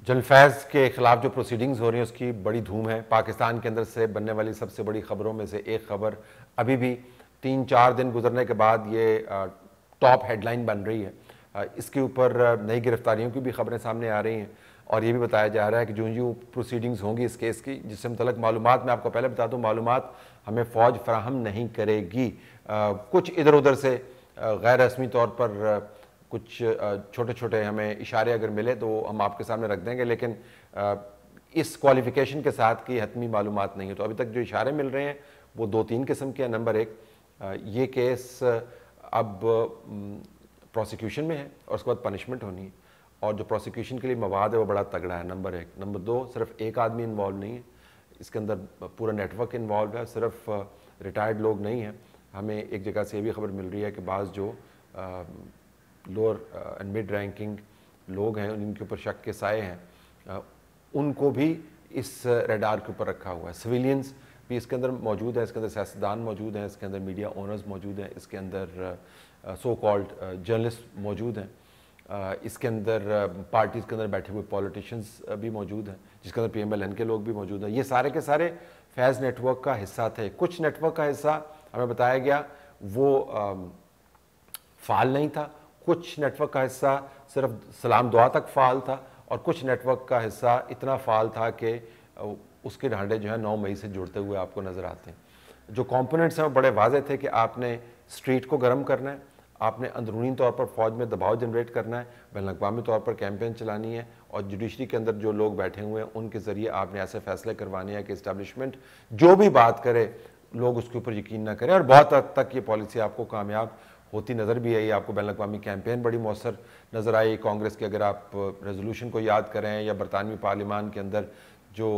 जनफैज़ के ख़िलाफ़ जो प्रोसीडिंग्स हो रही हैं उसकी बड़ी धूम है। पाकिस्तान के अंदर से बनने वाली सबसे बड़ी ख़बरों में से एक ख़बर अभी भी 3-4 दिन गुजरने के बाद ये टॉप हेडलाइन बन रही है। इसके ऊपर नई गिरफ्तारियों की भी ख़बरें सामने आ रही हैं और ये भी बताया जा रहा है कि जो प्रोसीडिंग्स होंगी इस केस की, जिससे मुतल्लिक़ मालूमात मैं आपको पहले बता दूँ, मालूमात हमें फ़ौज फराहम नहीं करेगी। कुछ इधर उधर से गैर रस्मी तौर पर कुछ छोटे छोटे हमें इशारे अगर मिले तो हम आपके सामने रख देंगे, लेकिन इस क्वालिफिकेशन के साथ कि हतमी मालूमात नहीं है। तो अभी तक जो इशारे मिल रहे हैं वो 2-3 किस्म के हैं। नंबर 1, ये केस अब प्रोसिक्यूशन में है और उसके बाद पनिशमेंट होनी है, और जो प्रोसिक्यूशन के लिए मवाद है वो बड़ा तगड़ा है। नंबर 1। नंबर 2, सिर्फ एक आदमी इन्वॉल्व नहीं है, इसके अंदर पूरा नेटवर्क इन्वॉल्व है, सिर्फ रिटायर्ड लोग नहीं हैं। हमें एक जगह से ये भी खबर मिल रही है कि बाज़ जो लोअर एंड मिड रैंकिंग लोग हैं उनके ऊपर शक के साए हैं, उनको भी इस रेडार के ऊपर रखा हुआ है। सिविलियंस भी इसके अंदर मौजूद है, इसके अंदर सियासतदान मौजूद हैं, इसके अंदर मीडिया ओनर्स मौजूद हैं, इसके अंदर सो कॉल्ड जर्नलिस्ट मौजूद हैं, इसके अंदर पार्टीज़ के अंदर बैठे हुए पॉलिटिशियंस भी मौजूद हैं, जिसके अंदर PMLN के लोग भी मौजूद हैं। ये सारे के सारे फैज़ नेटवर्क का हिस्सा थे। कुछ नेटवर्क का हिस्सा हमें बताया गया वो फ़ाल नहीं था, कुछ नेटवर्क का हिस्सा सिर्फ सलाम दुआ तक फ़ाल था, और कुछ नेटवर्क का हिस्सा इतना फ़ाल था कि उसके ढांढे जो है 9 मई से जुड़ते हुए आपको नज़र आते हैं। जो कंपोनेंट्स हैं वो बड़े वाज़े थे कि आपने स्ट्रीट को गर्म करना है, आपने अंदरूनी तौर पर फ़ौज में दबाव जनरेट करना है, बैनुल-अक़वामी तौर पर कैंपेन चलानी है, और जुडिशरी के अंदर जो लोग बैठे हुए हैं उनके ज़रिए आपने ऐसे फैसले करवाने हैं कि इस्टेब्लिशमेंट जो भी बात करे लोग उसके ऊपर यकीन ना करें। और बहुत हद तक ये पॉलिसी आपको कामयाब होती नज़र भी आई। आपको बैनुल-अक़वामी कैंपेन बड़ी मौसर नज़र आई। कांग्रेस के अगर आप रेजोल्यूशन को याद करें, या बरतानवी पार्लियामान के अंदर जो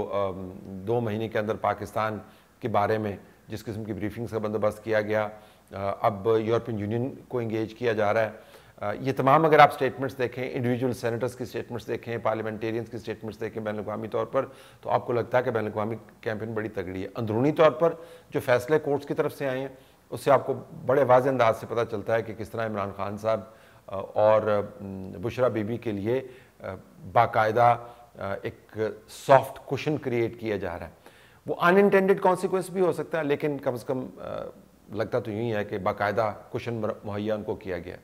2 महीने के अंदर पाकिस्तान के बारे में जिस किस्म की ब्रीफिंग्स का बंदोबस्त किया गया, अब यूरोपियन यूनियन को इंगेज किया जा रहा है, ये तमाम अगर आप स्टेटमेंट्स देखें, इंडिविजुअल सेनेटर्स की स्टेटमेंट्स देखें, पार्लियामेंटेरियंस की स्टेटमेंट्स देखें बैनुल-अक़वामी तौर पर, तो आपको लगता है कि बैनुल-अक़वामी कैंपेन बड़ी तगड़ी है। अंदरूनी तौर पर जो फैसले कोर्ट्स की तरफ से आए हैं उससे आपको बड़े वाज़े अंदाज से पता चलता है कि किस तरह इमरान खान साहब और बुशरा बीबी के लिए बाकायदा एक सॉफ्ट कुशन क्रिएट किया जा रहा है। वो अनइंटेंडेड कॉन्सिक्वेंस भी हो सकता है, लेकिन कम से कम लगता तो यूँ ही है कि बाकायदा कुशन मुहैया उनको किया गया।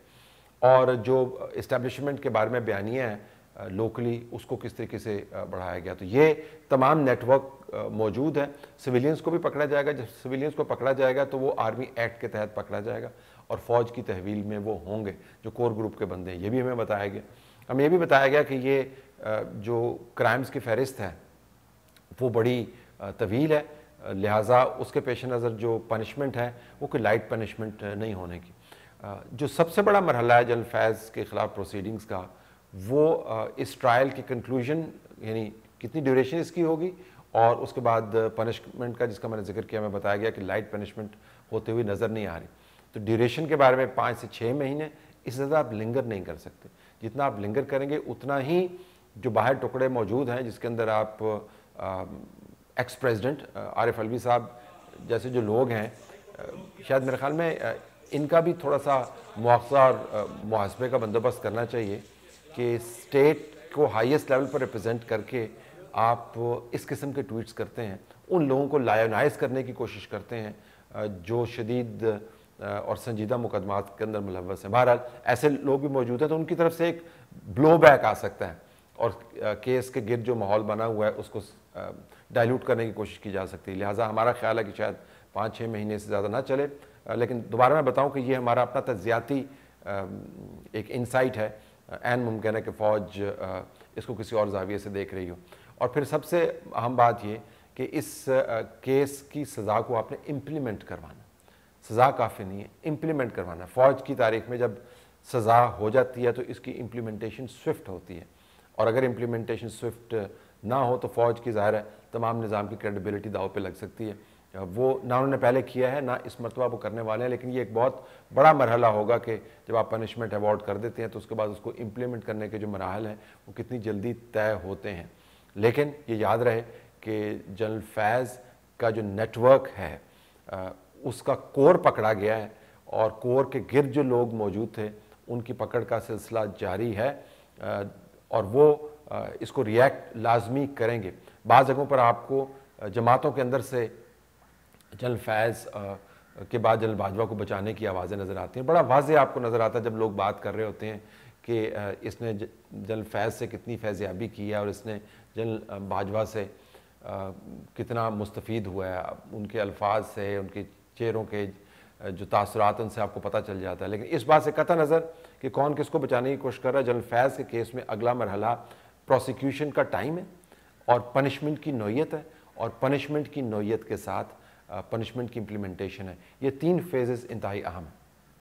और जो इस्टेब्लिशमेंट के बारे में बयानियाँ हैं लोकली, उसको किस तरीके से बढ़ाया गया। तो ये तमाम नेटवर्क मौजूद है। सिविलियंस को भी पकड़ा जाएगा। जब सिविलियंस को पकड़ा जाएगा तो वो आर्मी एक्ट के तहत पकड़ा जाएगा, और फ़ौज की तहवील में वो होंगे जो कोर ग्रुप के बंदे हैं। ये भी हमें बताया गया। हमें ये भी बताया गया कि ये जो क्राइम्स की फहरिस्त है वो बड़ी तवील है, लिहाजा उसके पेश नज़र जो पनिशमेंट है वो कोई लाइट पनिशमेंट नहीं होने की। जो सबसे बड़ा मरहला है जनरल फैज़ के ख़िलाफ़ प्रोसीडिंग्स का, वो इस ट्रायल की कंक्लूजन, यानी कितनी ड्यूरेशन इसकी होगी, और उसके बाद पनिशमेंट का जिसका मैंने जिक्र किया, मैं बताया गया कि लाइट पनिशमेंट होते हुए नज़र नहीं आ रही। तो ड्यूरेशन के बारे में 5 से 6 महीने, इससे ज़्यादा आप लिंगर नहीं कर सकते। जितना आप लिंगर करेंगे उतना ही जो बाहर टुकड़े मौजूद हैं, जिसके अंदर आप एक्स प्रेसिडेंट आरिफ अलवी साहब जैसे जो लोग हैं, शायद मेरे ख्याल में इनका भी थोड़ा सा मुआवजा और मुहासबे का बंदोबस्त करना चाहिए कि स्टेट को हाईएस्ट लेवल पर रिप्रेजेंट करके आप इस किस्म के ट्वीट्स करते हैं, उन लोगों को लायोनाइज करने की कोशिश करते हैं जो शदीद और संजीदा मुकदमात के अंदर मुलव्वस हैं। बहरहाल ऐसे लोग भी मौजूद हैं, तो उनकी तरफ से एक ब्लो बैक आ सकता है, और केस के गिर्द जो माहौल बना हुआ है उसको डाइल्यूट करने की कोशिश की जा सकती है। लिहाजा हमारा ख्याल है कि शायद 5-6 महीने से ज़्यादा ना चले। लेकिन दोबारा मैं बताऊं कि ये हमारा अपना तज्जियाती एक इंसाइट है। ऐन मुमकिन है कि फ़ौज इसको किसी और ज़ाविये से देख रही हो। और फिर सबसे अहम बात ये कि इस केस की सज़ा को आपने इम्प्लीमेंट करवाना। सज़ा काफ़ी नहीं है, इम्प्लीमेंट करवाना। फ़ौज की तारीख में जब सज़ा हो जाती है तो इसकी इम्प्लीमेंटेशन स्विफ्ट होती है, और अगर इम्प्लीमेंटेशन स्विफ्ट ना हो तो फ़ौज की ज़ाहिर है तमाम निज़ाम की क्रेडिबिलिटी दाव पे लग सकती है। वो ना उन्होंने पहले किया है, ना इस मरतबा वो करने वाले हैं, लेकिन ये एक बहुत बड़ा मरहला होगा कि जब आप पनिशमेंट अवॉर्ड कर देते हैं तो उसके बाद उसको इम्प्लीमेंट करने के जो मराहल हैं वो कितनी जल्दी तय होते हैं। लेकिन ये याद रहे कि जनरल फैज़ का जो नेटवर्क है उसका कोर पकड़ा गया है, और कोर के गिर्द जो लोग मौजूद थे उनकी पकड़ का सिलसिला जारी है, और वो इसको रिएक्ट लाजमी करेंगे। बाज़ जगहों पर आपको जमातों के अंदर से जनरल फैज़ के बाद जनरल बाजवा को बचाने की आवाज़ें नज़र आती हैं। बड़ा वाज़ेह आपको नज़र आता है जब लोग बात कर रहे होते हैं कि इसने जनरल फैज़ से कितनी फैज़याबी की है और इसने जनरल बाजवा से कितना मुस्तफ़ीद हुआ है। उनके अल्फाज से, उनके चेहरों के जो तासुरात, उनसे आपको पता चल जाता है। लेकिन इस बात से कतई नज़र कि कौन किसको बचाने की कोशिश कर रहा है, जनरल फैज़ के केस में अगला मरहला प्रोसिक्यूशन का टाइम है और पनिशमेंट की नौयत है, और पनिशमेंट की नौयत के साथ पनिशमेंट की इम्प्लीमेंटेशन है। ये 3 फेजेस इंतहाई अहम है।